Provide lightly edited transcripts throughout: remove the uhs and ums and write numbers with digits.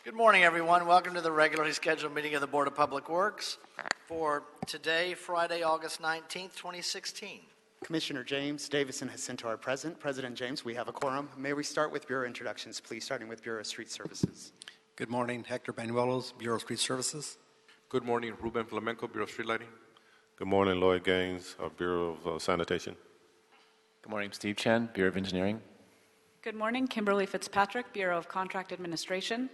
Good morning, everyone. Welcome to the regularly scheduled meeting of the Board of Public Works for today, Friday, August 19th, 2016. Commissioner James Davison has sent to our president. President James, we have a quorum. May we start with Bureau introductions, please, starting with Bureau of Street Services. Good morning, Hector Banuelos, Bureau of Street Services. Good morning, Ruben Flamenco, Bureau of Street Lighting. Good morning, Lloyd Gaines, Bureau of Sanitation. Good morning, Steve Chen, Bureau of Engineering. Good morning, Kimberly Fitzpatrick, Bureau of Contract Administration.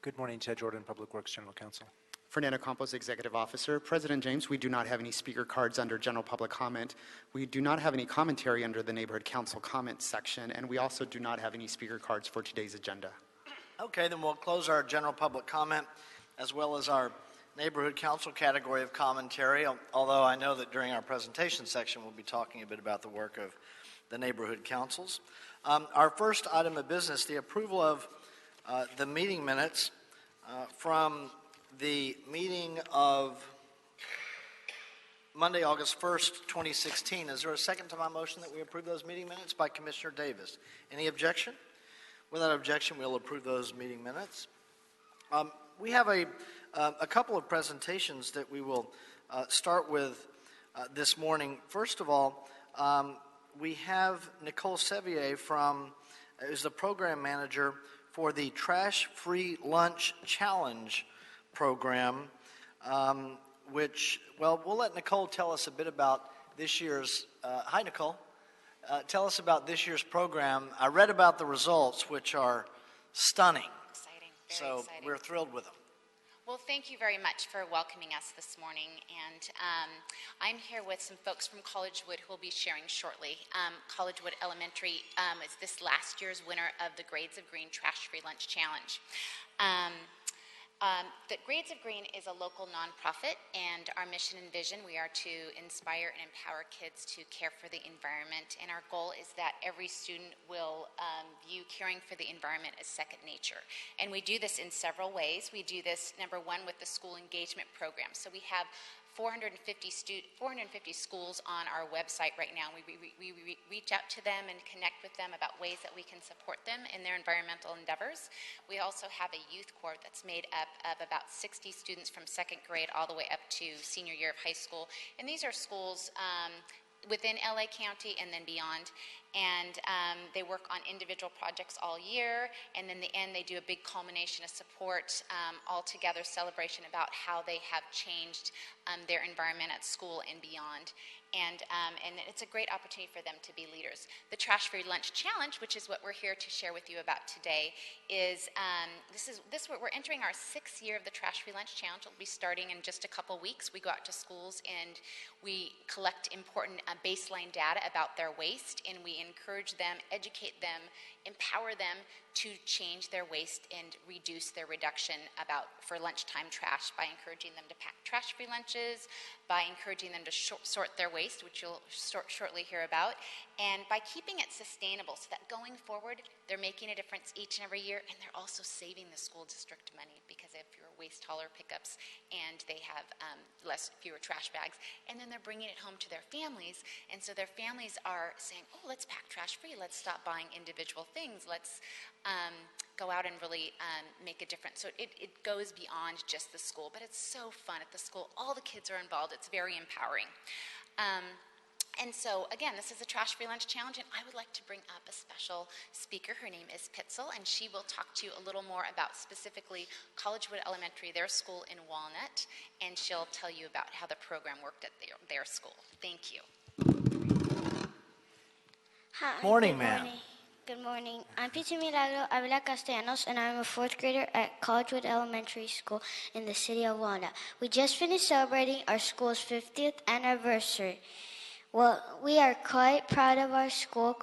Good morning, Ted Jordan, Public Works General Counsel. Fernando Campos, Executive Officer. President James, we do not have any speaker cards under general public comment. We do not have any commentary under the Neighborhood Council comments section, and we also do not have any speaker cards for today's agenda. Okay, then we'll close our general public comment as well as our Neighborhood Council category of commentary, although I know that during our presentation section we'll be talking a bit about the work of the Neighborhood Councils. Our first item of business, the approval of the meeting minutes from the meeting of Monday, August 1st, 2016. Is there a second to my motion that we approve those meeting minutes? By Commissioner Davis. Any objection? Without objection, we'll approve those meeting minutes. We have a couple of presentations that we will start with this morning. First of all, we have Nicole Sevier is the program manager for the Trash Free Lunch Challenge program, which, well, we'll let Nicole tell us a bit about this year's, hi Nicole, tell us about this year's program. I read about the results, which are stunning. Exciting, very exciting. We're thrilled with them. Well, thank you very much for welcoming us this morning, and I'm here with some folks from Collegewood who will be sharing shortly. Collegewood Elementary is this last year's winner of the Grades of Green Trash Free Lunch Challenge. The Grades of Green is a local nonprofit, and our mission and vision, we are to inspire and empower kids to care for the environment, and our goal is that every student will view caring for the environment as second nature. And we do this in several ways. We do this, number one, with the school engagement program. So we have 450 schools on our website right now. We reach out to them and connect with them about ways that we can support them in their environmental endeavors. We also have a youth court that's made up of about 60 students from second grade all the way up to senior year of high school. And these are schools within LA County and then beyond. And they work on individual projects all year, and in the end they do a big culmination of support, all together celebration about how they have changed their environment at school and beyond. And it's a great opportunity for them to be leaders. The Trash Free Lunch Challenge, which is what we're here to share with you about today, is we're entering our 6th year of the Trash Free Lunch Challenge. It'll be starting in just a couple weeks. We go out to schools and we collect important baseline data about their waste, and we encourage them, educate them, empower them to change their waste and reduce their reduction for lunchtime trash by encouraging them to pack trash-free lunches, by encouraging them to sort their waste, which you'll shortly hear about, and by keeping it sustainable so that going forward, they're making a difference each and every year, and they're also saving the school district money because they have fewer waste hauler pickups and they have fewer trash bags, and then they're bringing it home to their families, and so their families are saying, oh, let's pack trash-free, let's stop buying individual things, let's go out and really make a difference. So it goes beyond just the school, but it's so fun at the school. All the kids are involved. It's very empowering. And so, again, this is a Trash Free Lunch Challenge, and I would like to bring up a special speaker. Her name is Pitzel, and she will talk to you a little more about specifically Collegewood Elementary, their school in Walnut, and she'll tell you about how the program worked at their school. Thank you. Hi. Morning, ma'am. Good morning. I'm Peter Milagro Avila Castellanos, and I'm a 4th grader at Collegewood Elementary School in the city of Walnut. We just finished celebrating our school's 50th anniversary. Well, we are quite proud of our school.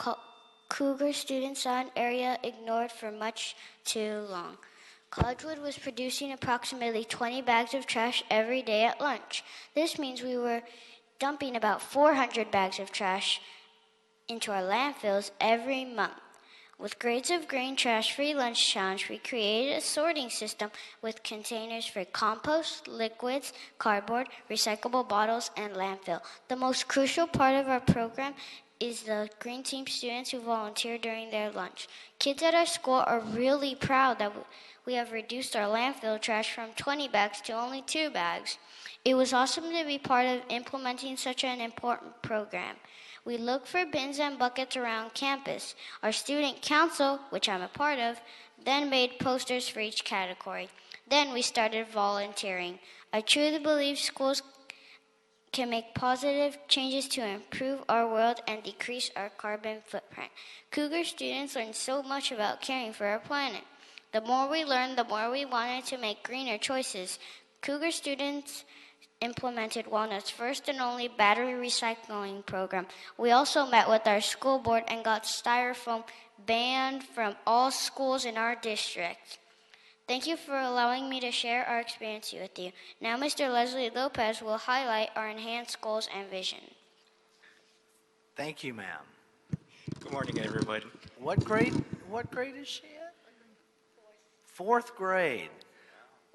Cougar students saw an area ignored for much too long. Collegewood was producing approximately 20 bags of trash every day at lunch. This means we were dumping about 400 bags of trash into our landfills every month. With Grades of Green Trash Free Lunch Challenge, we created a sorting system with containers for compost, liquids, cardboard, recyclable bottles, and landfill. The most crucial part of our program is the Green Team students who volunteer during their lunch. Kids at our school are really proud that we have reduced our landfill trash from 20 bags to only 2 bags. It was awesome to be part of implementing such an important program. We look for bins and buckets around campus. Our student council, which I'm a part of, then made posters for each category. Then we started volunteering. I truly believe schools can make positive changes to improve our world and decrease our carbon footprint. Cougar students learn so much about caring for our planet. The more we learn, the more we wanted to make greener choices. Cougar students implemented Walnut's first and only battery recycling program. We also met with our school board and got styrofoam banned from all schools in our district. Thank you for allowing me to share our experience with you. Now Mr. Leslie Lopez will highlight our enhanced goals and vision. Thank you, ma'am. Good morning, everybody. What grade is she at? Fourth grade.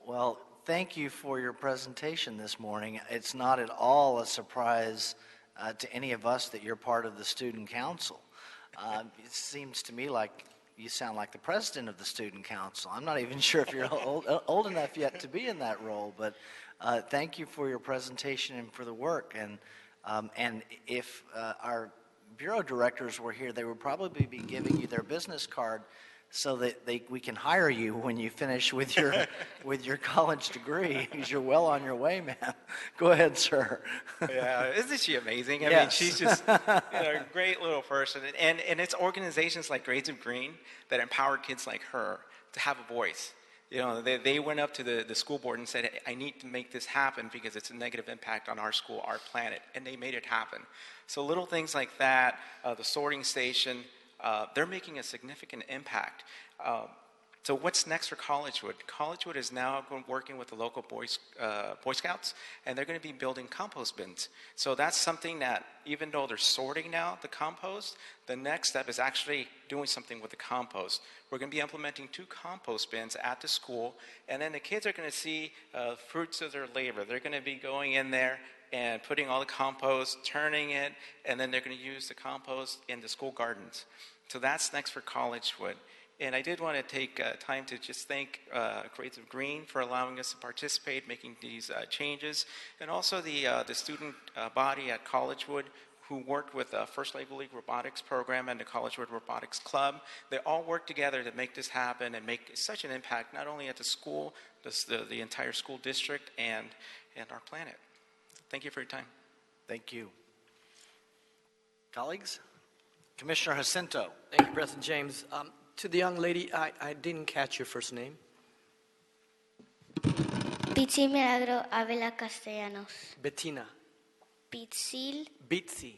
Well, thank you for your presentation this morning. It's not at all a surprise to any of us that you're part of the student council. It seems to me like you sound like the president of the student council. I'm not even sure if you're old enough yet to be in that role, but thank you for your presentation and for the work. And if our bureau directors were here, they would probably be giving you their business card so that we can hire you when you finish with your college degree, because you're well on your way, man. Go ahead, sir. Yeah, isn't she amazing? I mean, Yes. she's just a great little person. And it's organizations like Grades of Green that empower kids like her to have a voice. You know, they went up to the school board and said, I need to make this happen because it's a negative impact on our school, our planet, and they made it happen. So little things like that, the sorting station, they're making a significant impact. So what's next for Collegewood? Collegewood is now working with the local Boy Scouts, and they're going to be building compost bins. So that's something that, even though they're sorting now the compost, the next step is actually doing something with the compost. We're going to be implementing 2 compost bins at the school, and then the kids are going to see fruits of their labor. They're going to be going in there and putting all the compost, turning it, and then they're going to use the compost in the school gardens. So that's next for Collegewood. And I did want to take time to just thank Grades of Green for allowing us to participate, making these changes, and also the student body at Collegewood who worked with the First Label League Robotics Program and the Collegewood Robotics Club. They all worked together to make this happen and make such an impact, not only at the school, the entire school district, and our planet. Thank you for your time. Thank you. Colleagues? Commissioner Jacinto. Thank you, President James. To the young lady, I didn't catch your first name. Pitsil Milagro Avila Castellanos. Bettina. Pitsil Bitsi.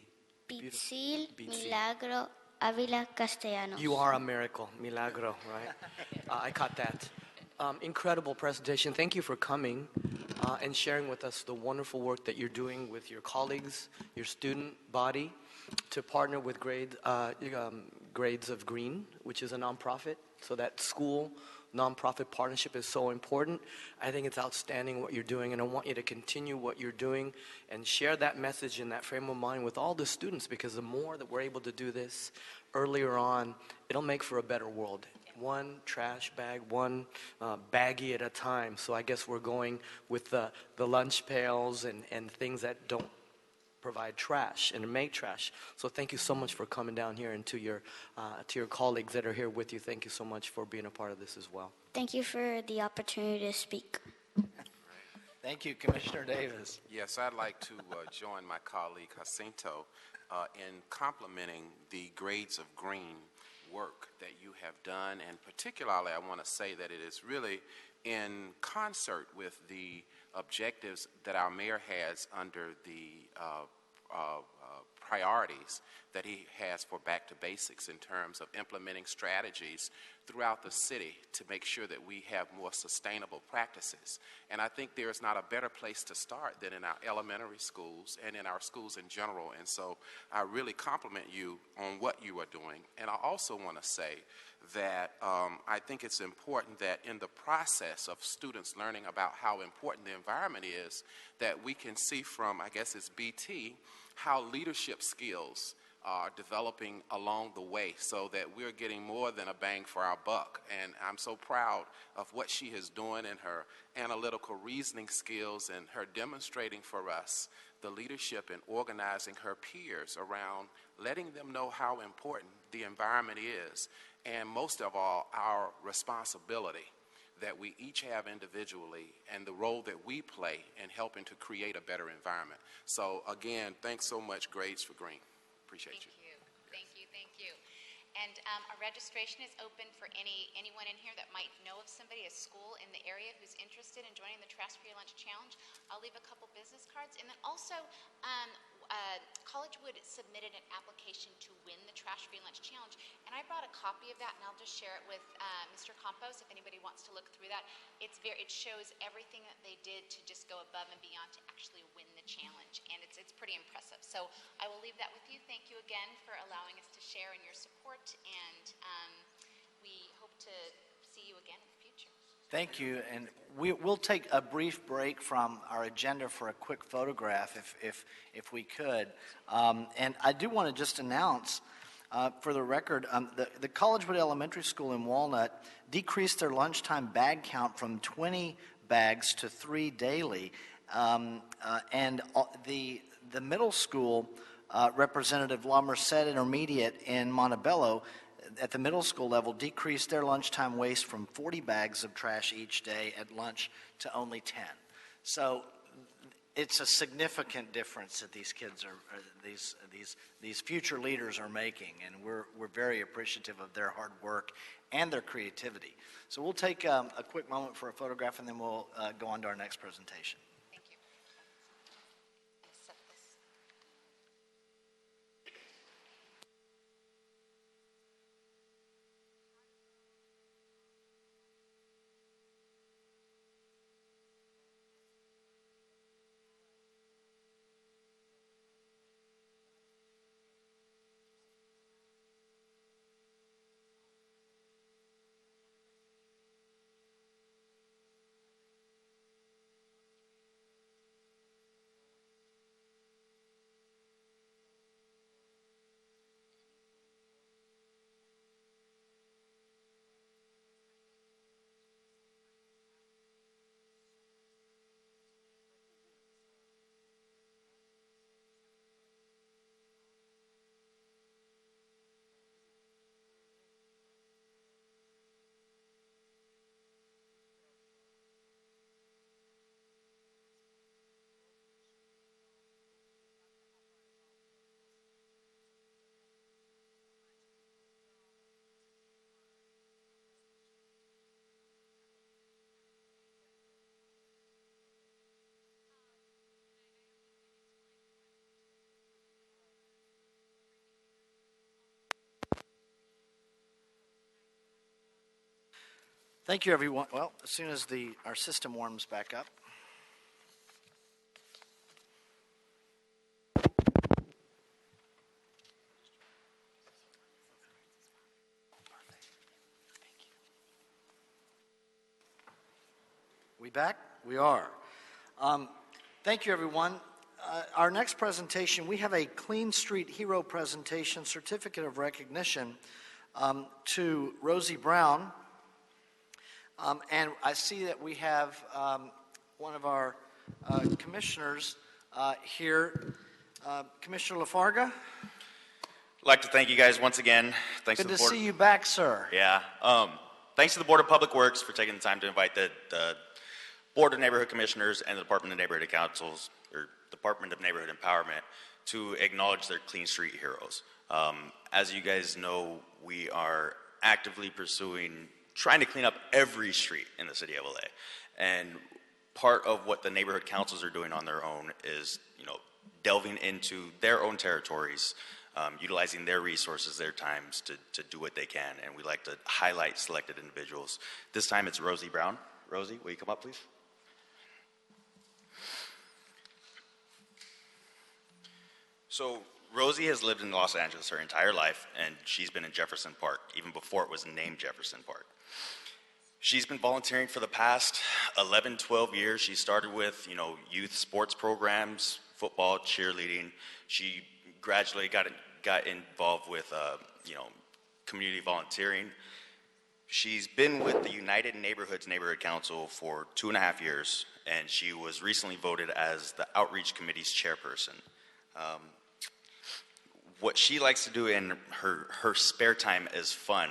Milagro Avila Castellanos. You are a miracle, milagro, right? I caught that. Incredible presentation. Thank you for coming and sharing with us the wonderful work that you're doing with your colleagues, your student body, to partner with Grades of Green, which is a nonprofit. So that school nonprofit partnership is so important. I think it's outstanding what you're doing, and I want you to continue what you're doing and share that message and that frame of mind with all the students, because the more that we're able to do this earlier on, it'll make for a better world. One trash bag, one baggie at a time. So I guess we're going with the lunch pails and things that don't provide trash and make trash. So thank you so much for coming down here, and to your colleagues that are here with you, thank you so much for being a part of this as well. Thank you for the opportunity to speak. Thank you, Commissioner Davis. Yes, I'd like to join my colleague Jacinto in complimenting the Grades of Green work that you have done, and particularly I want to say that it is really in concert with the objectives that our mayor has under the priorities that he has for Back to Basics in terms of implementing strategies throughout the city to make sure that we have more sustainable practices. And I think there is not a better place to start than in our elementary schools and in our schools in general. And so I really compliment you on what you are doing. And I also want to say that I think it's important that in the process of students learning about how important the environment is, that we can see from, I guess it's BT, how leadership skills are developing along the way so that we're getting more than a bang for our buck. And I'm so proud of what she is doing in her analytical reasoning skills and her demonstrating for us the leadership in organizing her peers around letting them know how important the environment is, and most of all, our responsibility that we each have individually and the role that we play in helping to create a better environment. So again, thanks so much, Grades for Green. Appreciate you. Thank you. And our registration is open for anyone in here that might know of somebody, a school in the area who's interested in joining the Trash Free Lunch Challenge. I'll leave a couple business cards. And then also, Collegewood submitted an application to win the Trash Free Lunch Challenge. And I brought a copy of that, and I'll just share it with Mr. Campos if anybody wants to look through that. It shows everything that they did to just go above and beyond to actually win the challenge. And it's pretty impressive. So I will leave that with you. Thank you again for allowing us to share in your support. And we hope to see you again in the future. Thank you, and we'll take a brief break from our agenda for a quick photograph, if we could. And I do want to just announce, for the record, the Collegewood Elementary School in Walnut decreased their lunchtime bag count from 20 bags to 3 daily, and the middle school, Representative La Merced Intermediate in Montebello, at the middle school level, decreased their lunchtime waste from 40 bags of trash each day at lunch to only 10. So it's a significant difference that these kids these future leaders are making, and we're very appreciative of their hard work and their creativity. So we'll take a quick moment for a photograph, and then we'll go on to our next presentation. Thank you. Set this. Thank you, everyone. Well, as soon as our system warms back up. We back? We are. Thank you, everyone. Our next presentation, we have a Clean Street Hero presentation, certificate of recognition to Rosie Brown. And I see that we have one of our commissioners here, Commissioner Lafarga. I'd like to thank you guys once again. Thanks Good to the to board. see you back, sir. Yeah. Thanks to the Board of Public Works for taking the time to invite the Board of Neighborhood Commissioners and the Department of Neighborhood Councils, or Department of Neighborhood Empowerment, to acknowledge their Clean Street Heroes. As you guys know, we are actively pursuing trying to clean up every street in the city of LA. And part of what the neighborhood councils are doing on their own is, delving into their own territories, utilizing their resources, their times to do what they can. And we like to highlight selected individuals. This time it's Rosie Brown. Rosie, will you come up, please? So Rosie has lived in Los Angeles her entire life, and she's been in Jefferson Park, even before it was named Jefferson Park. She's been volunteering for the past 11, 12 years. She started with, youth sports programs, football, cheerleading. She gradually got got involved with, community volunteering. She's been with the United Neighborhoods Neighborhood Council for 2.5 years, and she was recently voted as the Outreach Committee's chairperson. What she likes to do in her spare time is fun,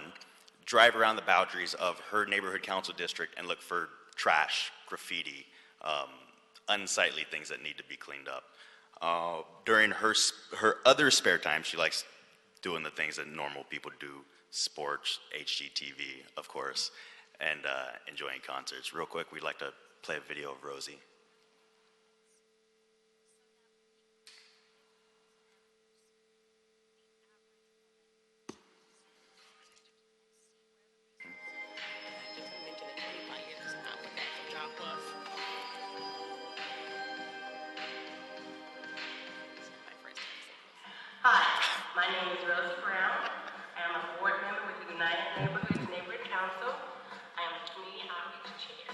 drive around the boundaries of her neighborhood council district and look for trash, graffiti, unsightly things that need to be cleaned up. During her other spare time, she likes doing the things that normal people do, sports, HGTV, of course, and enjoying concerts. Real quick, we'd like to play a video of Rosie. Hi, my name is Rosie Brown. I am a board member with the United Neighborhoods Neighborhood Council. I am the Community Outreach Chair.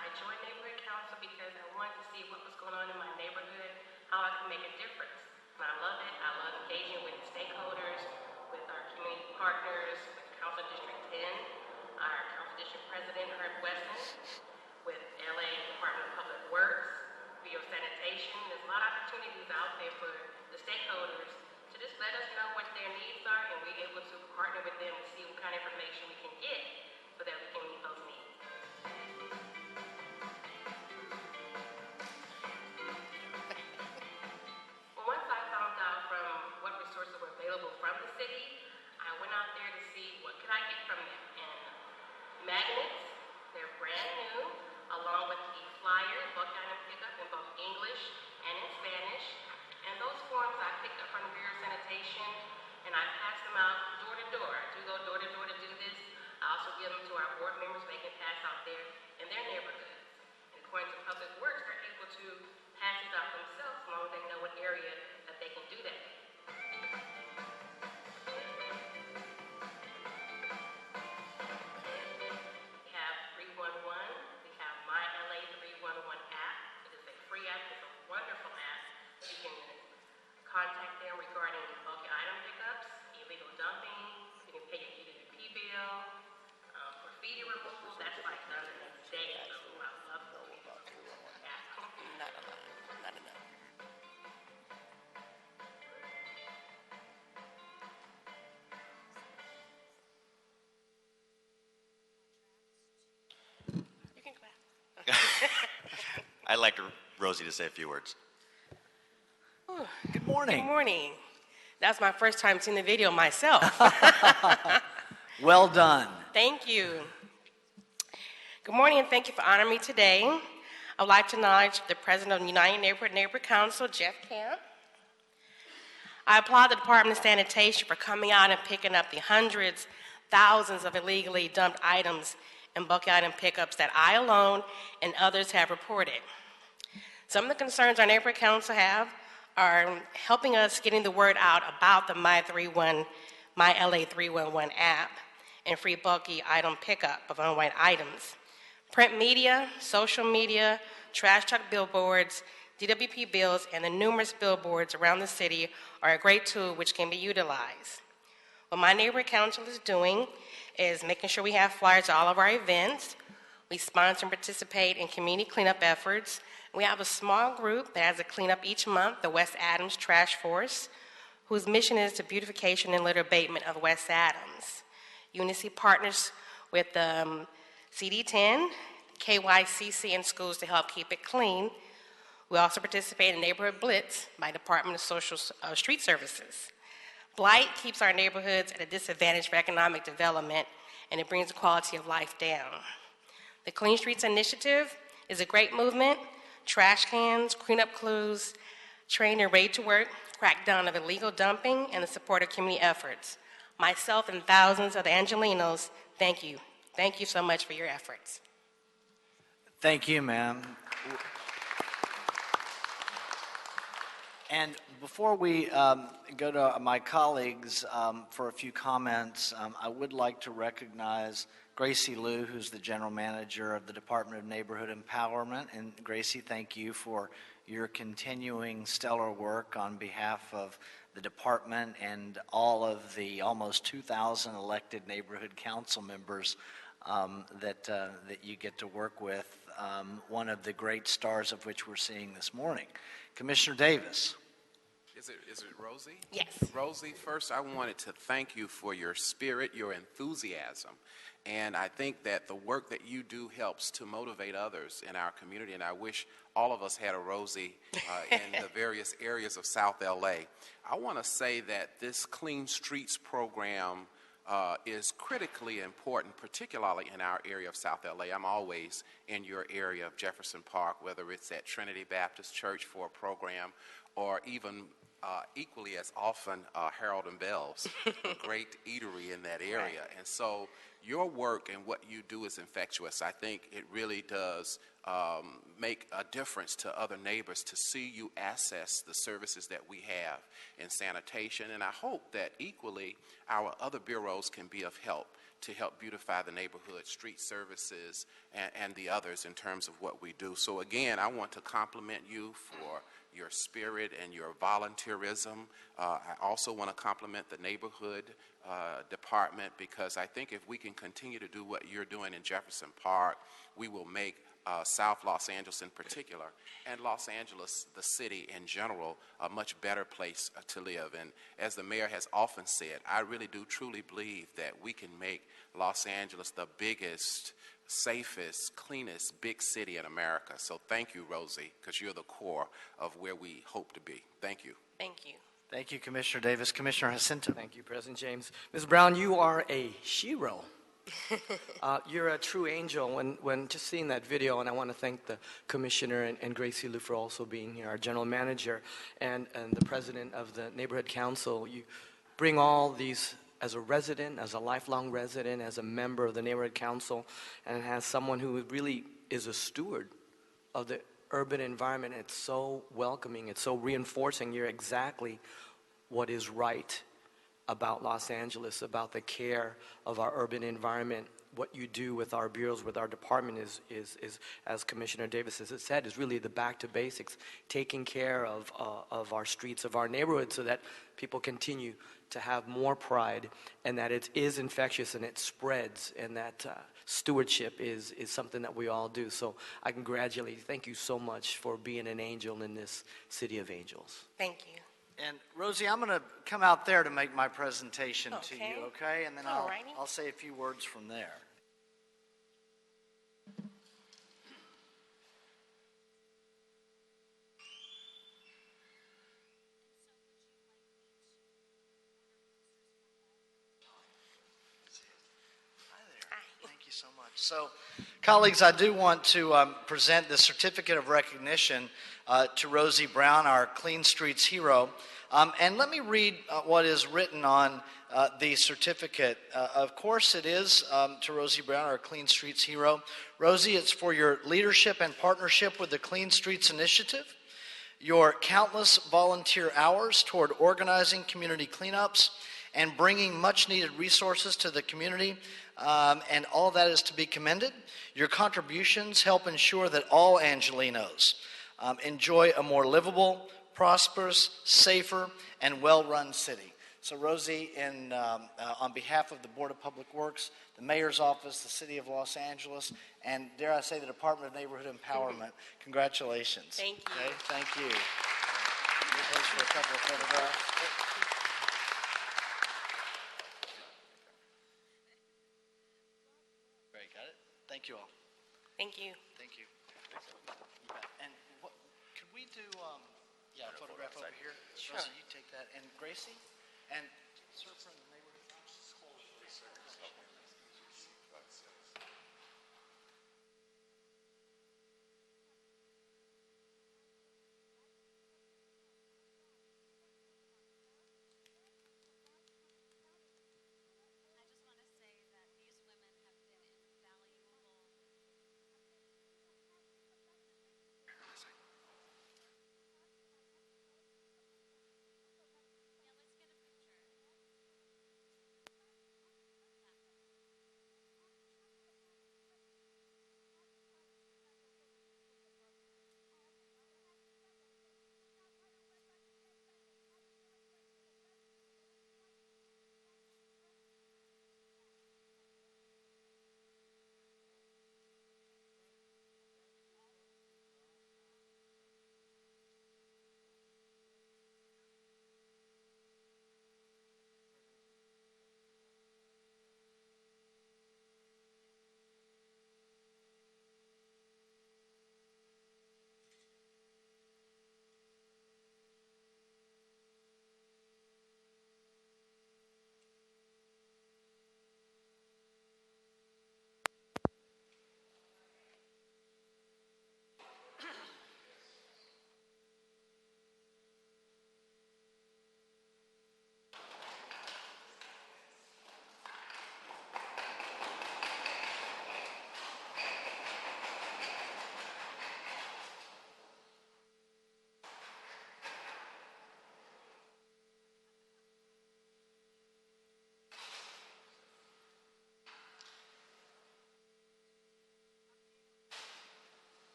I joined Neighborhood Council because I wanted to see what was going on in my neighborhood, how I could make a difference. And I love it. I love engaging with stakeholders, with our community partners, with Council District 10, our Council District President, Herb Weston, with LA Department of Public Works, Bio Sanitation. There's a lot of opportunities out there for the stakeholders to just let us know what their needs are, and we're able to partner with them to see what kind of information we can get so that we can meet those needs. Well, once I found out from what resources were available from the city, I went out there to see what could I get from them. And magnets, they're brand new, along with the flyers, bulk item pickup in both English and in Spanish. And those forms I picked up from the Bureau of Sanitation, and I pass them out door to door. I do go door to door to do this. I also give them to our board members so they can pass out there in their neighborhoods. And according to Public Works, they're able to pass these out themselves as long as they know what area that they can do that in. We have 311. We have My LA 311 app. It is a free app. It's a wonderful app. You can contact them regarding bulk item pickups, illegal dumping. You can pay your UWP bill, graffiti removal. That's like done in a day. So I love the app. Not enough. Not enough. You can clap. I'd like Rosie to say a few words. Good morning. Good morning. That's my first time seeing the video myself. Well done. Thank you. Good morning, and thank you for honoring me today. I would like to acknowledge the President of the United Neighborhood Council, Jeff Camp. I applaud the Department of Sanitation for coming out and picking up the hundreds, thousands of illegally dumped items and bulk item pickups that I alone and others have reported. Some of the concerns our neighborhood council have are helping us getting the word out about the My LA 311 app and free bulky item pickup of unwanted items. Print media, social media, trash truck billboards, DWP bills, and the numerous billboards around the city are a great tool which can be utilized. What my neighborhood council is doing is making sure we have flyers at all of our events. We sponsor and participate in community cleanup efforts. We have a small group that has a cleanup each month, the West Adams Trash Force, whose mission is the beautification and litter abatement of West Adams. UNICE partners with CD10, KYCC, and schools to help keep it clean. We also participate in Neighborhood Blitz by Department of Social Street Services. Blight keeps our neighborhoods at a disadvantage for economic development, and it brings the quality of life down. The Clean Streets Initiative is a great movement. Trash cans, cleanup crews, trained and ready to work, crackdown of illegal dumping, and the support of community efforts. Myself and thousands of the Angelinos, thank you. Thank you so much for your efforts. Thank you, ma'am. And before we go to my colleagues for a few comments, I would like to recognize Gracie Liu, who's the General Manager of the Department of Neighborhood Empowerment. And Gracie, thank you for your continuing stellar work on behalf of the department and all of the almost 2,000 elected neighborhood council members that you get to work with, one of the great stars of which we're seeing this morning. Commissioner Davis. Is it Rosie? Yes. Rosie, first I wanted to thank you for your spirit, your enthusiasm. And I think that the work that you do helps to motivate others in our community. And I wish all of us had a Rosie in the various areas of South LA. I want to say that this Clean Streets program is critically important, particularly in our area of South LA. I'm always in your area of Jefferson Park, whether it's at Trinity Baptist Church for a program or even equally as often Harold and Bell's, a great eatery in that area. Right. And so your work and what you do is infectious. I think it really does make a difference to other neighbors to see you access the services that we have in sanitation. And I hope that equally our other bureaus can be of help to help beautify the neighborhood, street services, and the others in terms of what we do. So again, I want to compliment you for your spirit and your volunteerism. I also want to compliment the neighborhood department, because I think if we can continue to do what you're doing in Jefferson Park, we will make South Los Angeles in particular, and Los Angeles, the city in general, a much better place to live. And as the mayor has often said, I really do truly believe that we can make Los Angeles the biggest, safest, cleanest big city in America. So thank you, Rosie, because you're the core of where we hope to be. Thank you. Thank you. Thank you, Commissioner Davis. Commissioner Jacinto. Thank you, President James. Ms. Brown, you are a shero. You're a true angel. When just seeing that video, and I want to thank the commissioner and Gracie Liu for also being here, our general manager, and the president of the neighborhood council. You bring all these as a resident, as a lifelong resident, as a member of the neighborhood council, and as someone who really is a steward of the urban environment. It's so welcoming. It's so reinforcing. You're exactly what is right about Los Angeles, about the care of our urban environment. What you do with our bureaus, with our department is as Commissioner Davis has said, is really the back to basics, taking care of our streets, of our neighborhoods, so that people continue to have more pride, and that it is infectious and it spreads, and that stewardship is something that we all do. So I congratulate you. Thank you so much for being an angel in this city of angels. Thank you. And Rosie, I'm going to come out there to make my presentation to you, okay? And then I'll say a few words from there. Thank you so much. So, colleagues, I do want to present the certificate of recognition to Rosie Brown, our Clean Streets hero. And let me read what is written on the certificate. Of course, it is to Rosie Brown, our Clean Streets hero. Rosie, it's for your leadership and partnership with the Clean Streets Initiative, your countless volunteer hours toward organizing community cleanups and bringing much-needed resources to the community, and all that is to be commended. Your contributions help ensure that all Angelenos enjoy a more livable, prosperous, safer, and well-run city. So Rosie, on behalf of the Board of Public Works, the Mayor's Office, the City of Los Angeles, and dare I say the Department of Neighborhood Empowerment, congratulations. Thank you. Okay, thank you. We'll pose for a couple of photographs. Great, got it? Thank you all. Thank you. Thank you. And could we do, a photograph over here? Sure. Rosie, you take that. And Gracie? And sir from the neighborhood.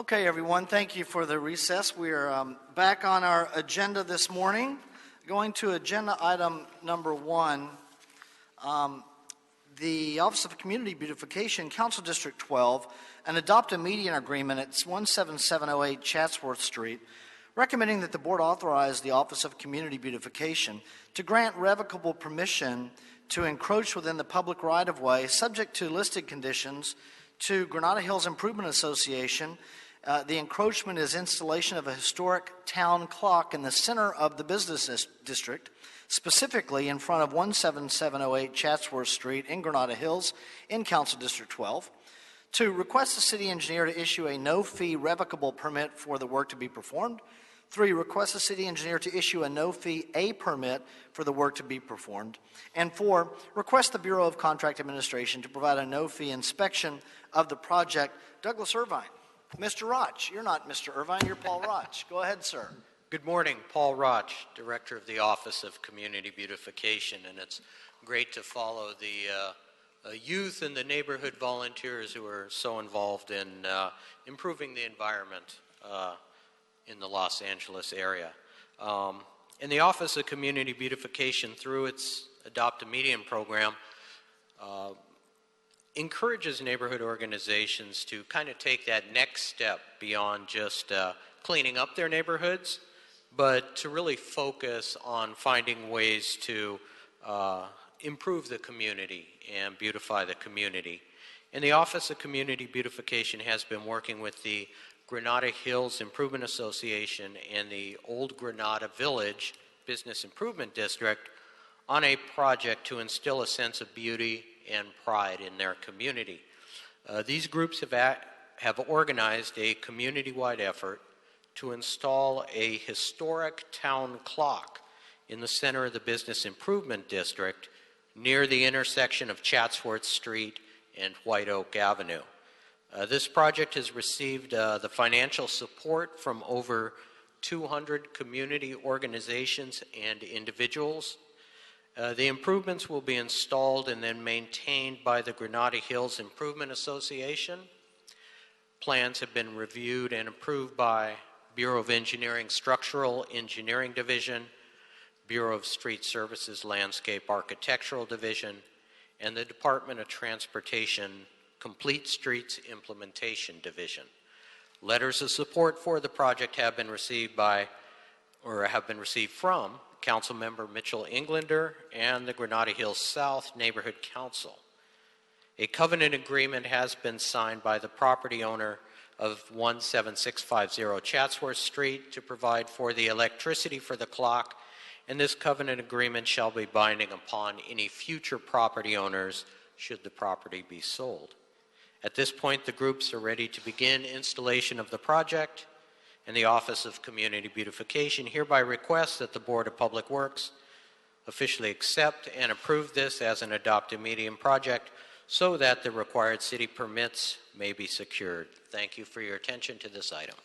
Okay, everyone, thank you for the recess. We are back on our agenda this morning. Going to agenda item number 1, the Office of Community Beautification, Council District 12, and adopt a median agreement at 17708 Chatsworth Street, recommending that the board authorize the Office of Community Beautification to grant revocable permission to encroach within the public right-of-way, subject to listed conditions, to Granada Hills Improvement Association. The encroachment is installation of a historic town clock in the center of the business district, specifically in front of 17708 Chatsworth Street in Granada Hills in Council District 12. 2, request the city engineer to issue a no-fee revocable permit for the work to be performed. 3, request the city engineer to issue a no-fee A permit for the work to be performed. And 4, request the Bureau of Contract Administration to provide a no-fee inspection of the project. Douglas Irvine. Mr. Roch, you're not Mr. Irvine, you're Paul Roch. Go ahead, sir. Good morning, Paul Roch, Director of the Office of Community Beautification, and it's great to follow the youth and the neighborhood volunteers who are so involved in improving the environment in the Los Angeles area. And the Office of Community Beautification, through its Adopt a Median program, encourages neighborhood organizations to kind of take that next step beyond just cleaning up their neighborhoods, but to really focus on finding ways to improve the community and beautify the community. And the Office of Community Beautification has been working with the Granada Hills Improvement Association and the Old Granada Village Business Improvement District on a project to instill a sense of beauty and pride in their community. These groups have organized a community-wide effort to install a historic town clock in the center of the Business Improvement District near the intersection of Chatsworth Street and White Oak Avenue. This project has received the financial support from over 200 community organizations and individuals. The improvements will be installed and then maintained by the Granada Hills Improvement Association. Plans have been reviewed and approved by Bureau of Engineering Structural Engineering Division, Bureau of Street Services Landscape Architectural Division, and the Department of Transportation Complete Streets Implementation Division. Letters of support for the project have been received from Councilmember Mitchell Englander and the Granada Hills South Neighborhood Council. A covenant agreement has been signed by the property owner of 17650 Chatsworth Street to provide for the electricity for the clock, and this covenant agreement shall be binding upon any future property owners should the property be sold. At this point, the groups are ready to begin installation of the project, and the Office of Community Beautification hereby requests that the Board of Public Works officially accept and approve this as an Adopt a Median project so that the required city permits may be secured. Thank you for your attention to this item.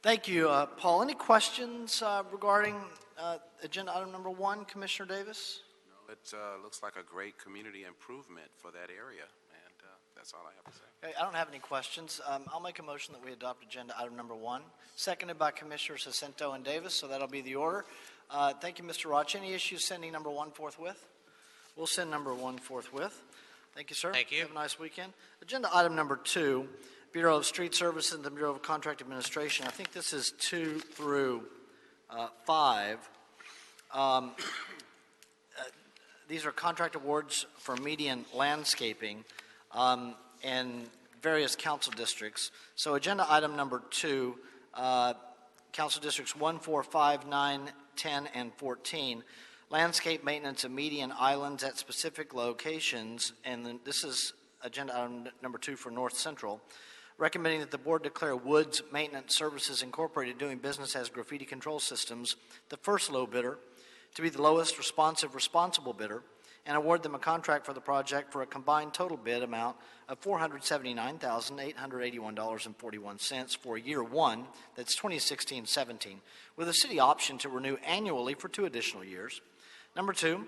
Thank you, Paul. Any questions regarding agenda item number 1, Commissioner Davis? No, it looks like a great community improvement for that area, and that's all I have to say. Okay, I don't have any questions. I'll make a motion that we adopt agenda item number 1, seconded by Commissioners Jacinto and Davis, so that'll be the order. Thank you, Mr. Roch. Any issues sending number 1 forthwith? We'll send number 1 forthwith. Thank you, sir. Thank you. Have a nice weekend. Agenda item number 2, Bureau of Street Services and the Bureau of Contract Administration. I think this is 2 through 5. These are contract awards for median landscaping in various council districts. So agenda item number 2, council districts 1, 4, 5, 9, 10, and 14. Landscape maintenance of median islands at specific locations, and then this is agenda item number 2 for North Central, recommending that the board declare Woods Maintenance Services Incorporated, doing business as Graffiti Control Systems, the first low bidder, to be the lowest responsible bidder, and award them a contract for the project for a combined total bid amount of $479,881.41 for year 1, that's 2016-17, with a city option to renew annually for 2 additional years. Number 2,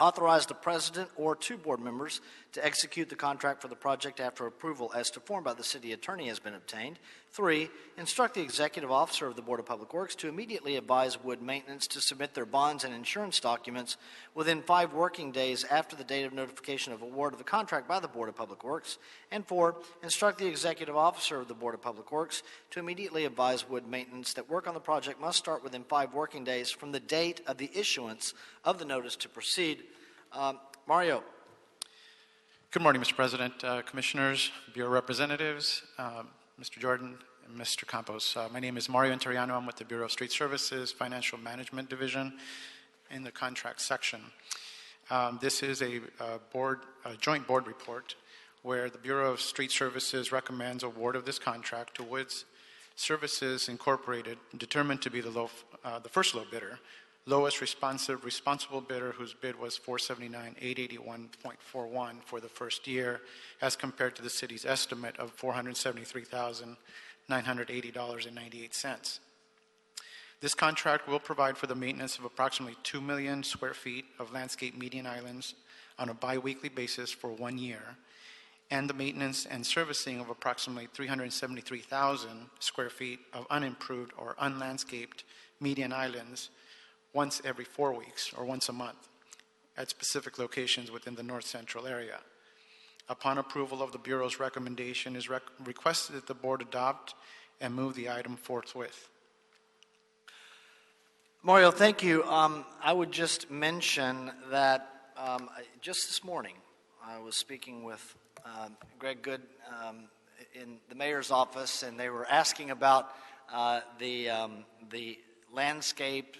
Authorize the president or two board members to execute the contract for the project after approval as to form by the city attorney has been obtained. 3, instruct the executive officer of the Board of Public Works to immediately advise Wood Maintenance to submit their bonds and insurance documents within 5 working days after the date of notification of award of the contract by the Board of Public Works. And 4, instruct the executive officer of the Board of Public Works to immediately advise Wood Maintenance that work on the project must start within 5 working days from the date of the issuance of the notice to proceed. Mario. Good morning, Mr. President, Commissioners, Bureau Representatives, Mr. Jordan, and Mr. Campos. My name is Mario Interiano. I'm with the Bureau of Street Services Financial Management Division in the contract section. This is a joint board report where the Bureau of Street Services recommends award of this contract to Woods Services Incorporated, determined to be the first low bidder, lowest responsible bidder, whose bid was $479,881.41 for the first year, as compared to the city's estimate of $473,980.98. This contract will provide for the maintenance of approximately 2 million square feet of landscape median islands on a biweekly basis for 1 year, and the maintenance and servicing of approximately 373,000 square feet of unimproved or unlandscaped median islands once every 4 weeks or once a month at specific locations within the north central area. Upon approval of the Bureau's recommendation, is requested that the board adopt and move the item forthwith. Mario, thank you. I would just mention that just this morning I was speaking with Greg Good in the mayor's office, and they were asking about the landscape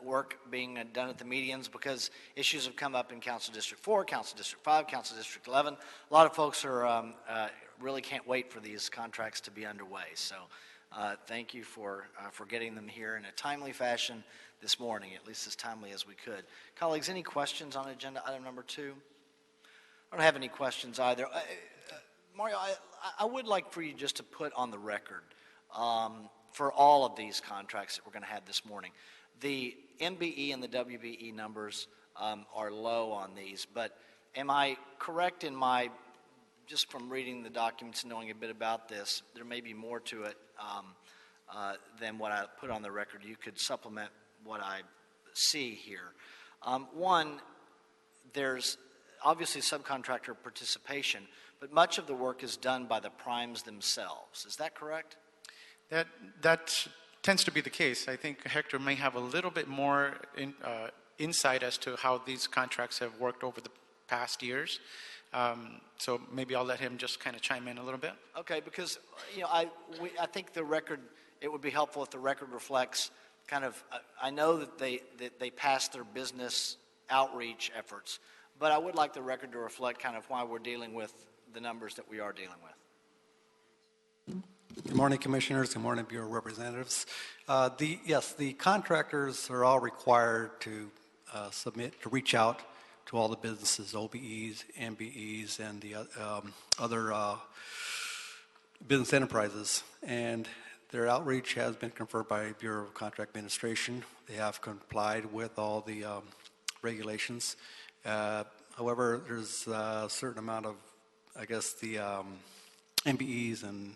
work being done at the medians, because issues have come up in Council District 4, Council District 5, Council District 11. A lot of folks are really can't wait for these contracts to be underway. So thank you for getting them here in a timely fashion this morning, at least as timely as we could. Colleagues, any questions on agenda item number 2? I don't have any questions either. Mario, I would like for you just to put on the record for all of these contracts that we're going to have this morning. The MBE and the WBE numbers are low on these, but am I correct in my, just from reading the documents and knowing a bit about this, there may be more to it than what I put on the record. You could supplement what I see here. One, there's obviously subcontractor participation, but much of the work is done by the primes themselves. Is that correct? That tends to be the case. I think Hector may have a little bit more insight as to how these contracts have worked over the past years. So maybe I'll let him just kind of chime in a little bit. Okay, because I think the record, it would be helpful if the record reflects kind of, I know that they passed their business outreach efforts, but I would like the record to reflect kind of why we're dealing with the numbers that we are dealing with. Good morning, Commissioners. Good morning, Bureau Representatives. Yes, the contractors are all required to reach out to all the businesses, OBEs, MBEs, and the other business enterprises. And their outreach has been confirmed by Bureau of Contract Administration. They have complied with all the regulations. However, there's a certain amount of, I guess, the MBEs and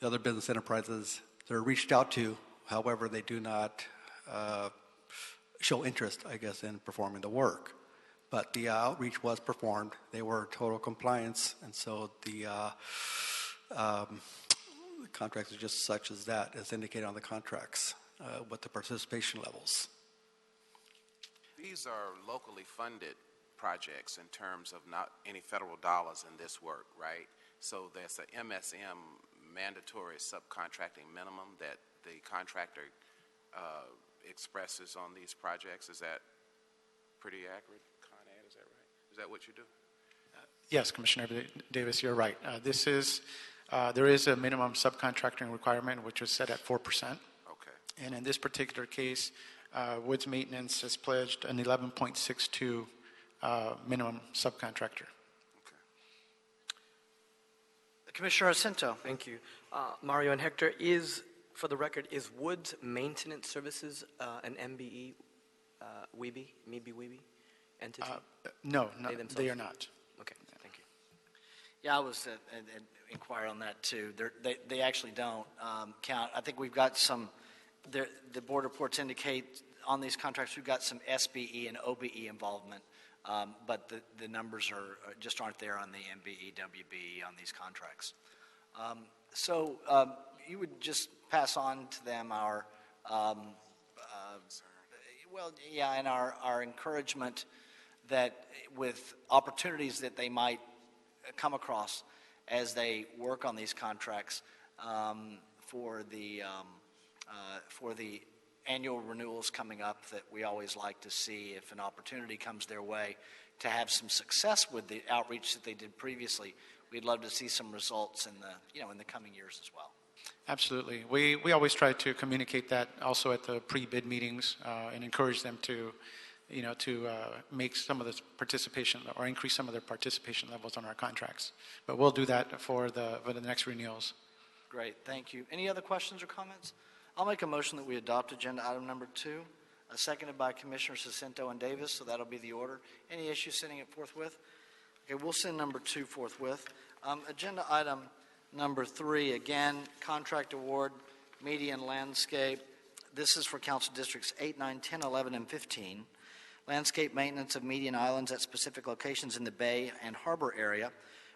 the other business enterprises they're reached out to. However, they do not show interest, I guess, in performing the work. But the outreach was performed. They were in total compliance, and so the contracts are just such as that, as indicated on the contracts, with the participation levels. These are locally funded projects in terms of not any federal dollars in this work, right? So there's a MSM, mandatory subcontracting minimum, that the contractor expresses on these projects. Is that pretty accurate, Con Ed? Is that right? Is that what you do? Yes, Commissioner Davis, you're right. There is a minimum subcontracting requirement, which was set at 4%. Okay. And in this particular case, Woods Maintenance has pledged an 11.62 minimum subcontractor. Commissioner Jacinto. Thank you. Mario and Hector, for the record, is Woods Maintenance Services an MBE, Weeby? entity? No, They themselves? they are not. Okay, thank you. Yeah, I was inquire on that too. They actually don't count. I think we've got some. The board reports indicate on these contracts we've got some SBE and OBE involvement, but the numbers just aren't there on the MBE, WBE on these contracts. So you would just pass on to them our and our encouragement that with opportunities that they might come across as they work on these contracts for the annual renewals coming up, that we always like to see, if an opportunity comes their way, to have some success with the outreach that they did previously. We'd love to see some results in the coming years as well. Absolutely. We always try to communicate that also at the pre-bid meetings and encourage them to make some of the participation or increase some of their participation levels on our contracts. But we'll do that for the next renewals. Great, thank you. Any other questions or comments? I'll make a motion that we adopt agenda item number 2, seconded by Commissioners Jacinto and Davis, so that'll be the order. Any issues sending it forthwith? Okay, we'll send number 2 forthwith. Agenda item number 3, again, contract award, median landscape. This is for Council Districts 8, 9, 10, 11, and 15. Landscape maintenance of median islands at specific locations in the Bay and Harbor area.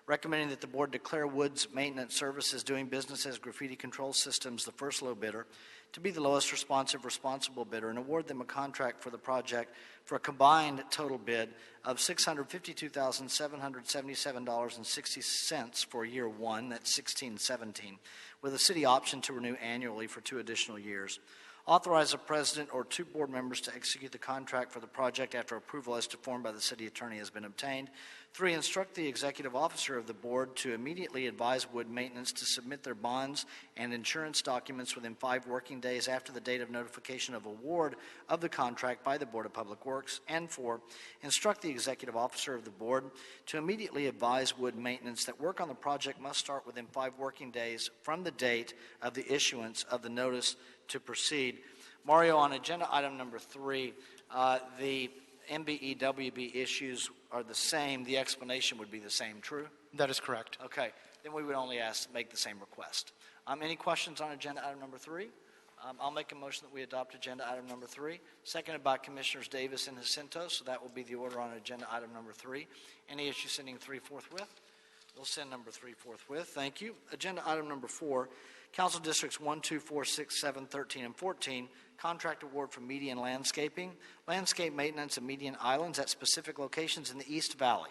Recommending that the board declare Woods Maintenance Services doing business as Graffiti Control Systems the first low bidder to be the lowest responsible bidder and award them a contract for the project for a combined total bid of $652,777.60 for year 1, that's 16-17, with a city option to renew annually for 2 additional years. Authorize the president or 2 board members to execute the contract for the project after approval as to form by the city attorney has been obtained. 3, instruct the executive officer of the board to immediately advise Wood Maintenance to submit their bonds and insurance documents within 5 working days after the date of notification of award of the contract by the Board of Public Works. And 4, instruct the executive officer of the board to immediately advise Wood Maintenance that work on the project must start within 5 working days from the date of the issuance of the notice to proceed. Mario, on agenda item number 3, the MBE, WB issues are the same. The explanation would be the same, true? That is correct. Okay, then we would only make the same request. Any questions on agenda item number 3? I'll make a motion that we adopt agenda item number 3, seconded by Commissioners Davis and Jacinto, so that will be the order on agenda item number 3. Any issue sending 3 forthwith? We'll send number 3 forthwith. Thank you. Agenda item number 4, Council Districts 1, 2, 4, 6, 7, 13, and 14, contract award for median landscaping, landscape maintenance of median islands at specific locations in the East Valley.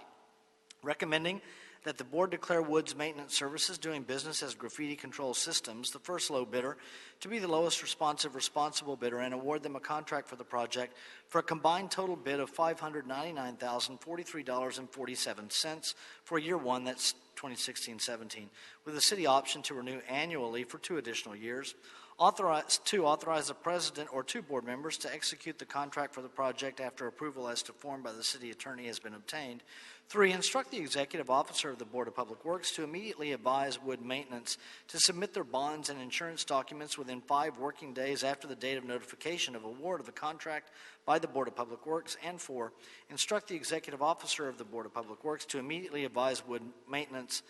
Recommending that the board declare Woods Maintenance Services doing business as Graffiti Control Systems the first low bidder to be the lowest responsible bidder and award them a contract for the project for a combined total bid of $599,043.47 for year 1, that's 2016-17, with a city option to renew annually for 2 additional years. Authorize the president or 2 board members to execute the contract for the project after approval as to form by the city attorney has been obtained. 3, instruct the executive officer of the Board of Public Works to immediately advise Wood Maintenance to submit their bonds and insurance documents within 5 working days after the date of notification of award of the contract by the Board of Public Works. And 4, instruct the executive officer of the Board of Public Works to immediately advise Wood Maintenance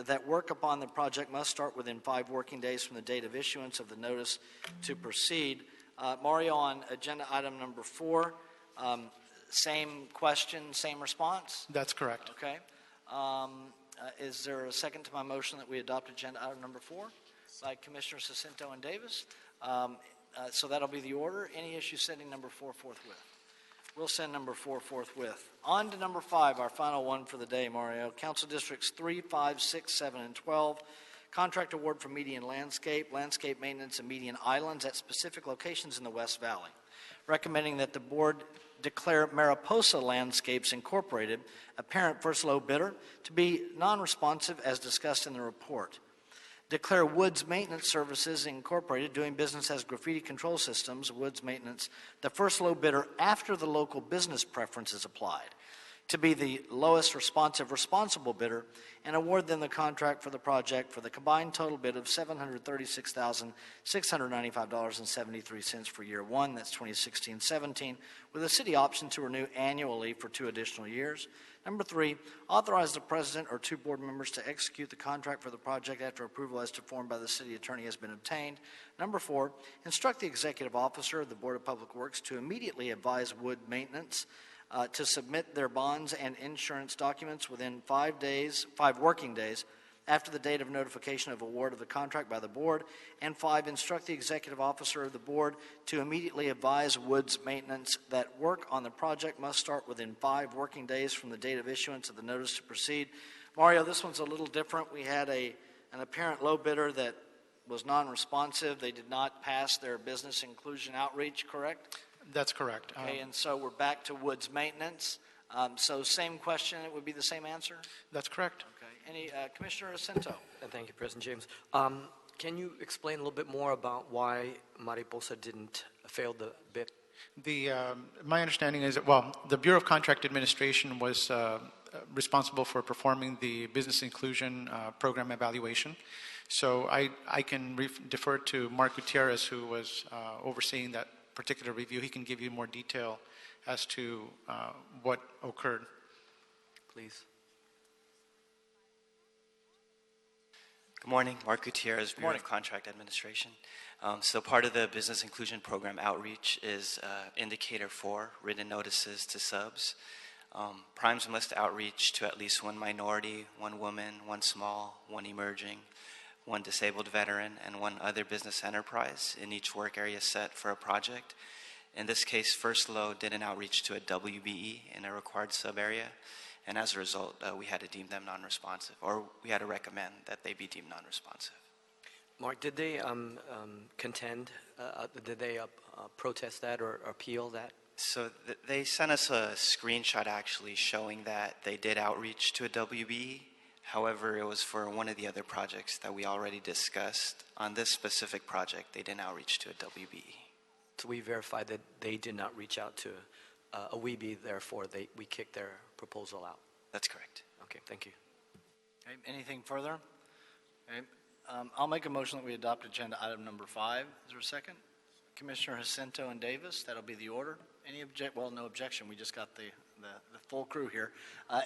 that work upon the project must start within 5 working days from the date of issuance of the notice to proceed. Mario, on agenda item number 4, same question, same response? That's correct. Okay. Is there a second to my motion that we adopt agenda item number 4 by Commissioners Jacinto and Davis? So that'll be the order. Any issues sending number 4 forthwith? We'll send number 4 forthwith. On to number 5, our final one for the day, Mario. Council Districts 3, 5, 6, 7, and 12. Contract award for median landscape maintenance of median islands at specific locations in the West Valley. Recommending that the board declare Mariposa Landscapes Incorporated, a parent first low bidder, to be non-responsive as discussed in the report. Declare Woods Maintenance Services Incorporated, doing business as Graffiti Control Systems, Woods Maintenance, the first low bidder after the local business preference is applied. to be the lowest responsive responsible bidder and award them the contract for the project for the combined total bid of $736,695.73 for year one, that's 2016-17, with a city option to renew annually for 2 additional years. Number 3, authorize the president or 2 board members to execute the contract for the project after approval as to form by the city attorney has been obtained. Number 4, instruct the executive officer of the Board of Public Works to immediately advise Wood Maintenance to submit their bonds and insurance documents within 5 working days after the date of notification of award of the contract by the board. And 5, instruct the executive officer of the board to immediately advise Woods Maintenance that work on the project must start within 5 working days from the date of issuance of the notice to proceed. Mario, this one's a little different. We had an apparent low bidder that was non-responsive. They did not pass their business inclusion outreach, correct? That's correct. Okay, and so we're back to Woods Maintenance. So same question, it would be the same answer? That's correct. Okay. Any, Commissioner Jacinto? Thank you, President James. Can you explain a little bit more about why Mariposa didn't fail the bid? My understanding is that, well, the Bureau of Contract Administration was responsible for performing the business inclusion program evaluation. So I can defer to Mark Gutierrez, who was overseeing that particular review. He can give you more detail as to what occurred. Please. Good morning, Mark Gutierrez, Bureau of Contract Administration. So part of the Business Inclusion Program outreach is Indicator 4, written notices to subs. Primes must outreach to at least 1 minority, 1 woman, 1 small, 1 emerging, 1 disabled veteran, and 1 other business enterprise in each work area set for a project. In this case, First Low did an outreach to a WBE in a required sub-area, and as a result, we had to deem them non-responsive, or we had to recommend that they be deemed non-responsive. Mark, did they contend, did they protest that or appeal that? So they sent us a screenshot actually showing that they did outreach to a WBE. However, it was for one of the other projects that we already discussed. On this specific project, they didn't outreach to a WBE. So we verified that they did not reach out to a WBE, therefore we kicked their proposal out. That's correct. Okay, thank you. Okay, anything further? Okay, I'll make a motion that we adopt agenda item number 5. Is there a second? Commissioner Jacinto and Davis, that'll be the order. Any no objection. We just got the full crew here.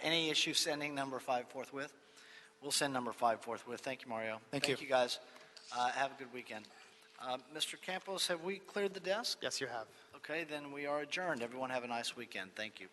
Any issue sending number 5 forthwith? We'll send number 5 forthwith. Thank you, Mario. Thank you. Thank you, guys. Have a good weekend. Mr. Campos, have we cleared the desk? Yes, you have. Okay, then we are adjourned. Everyone have a nice weekend. Thank you.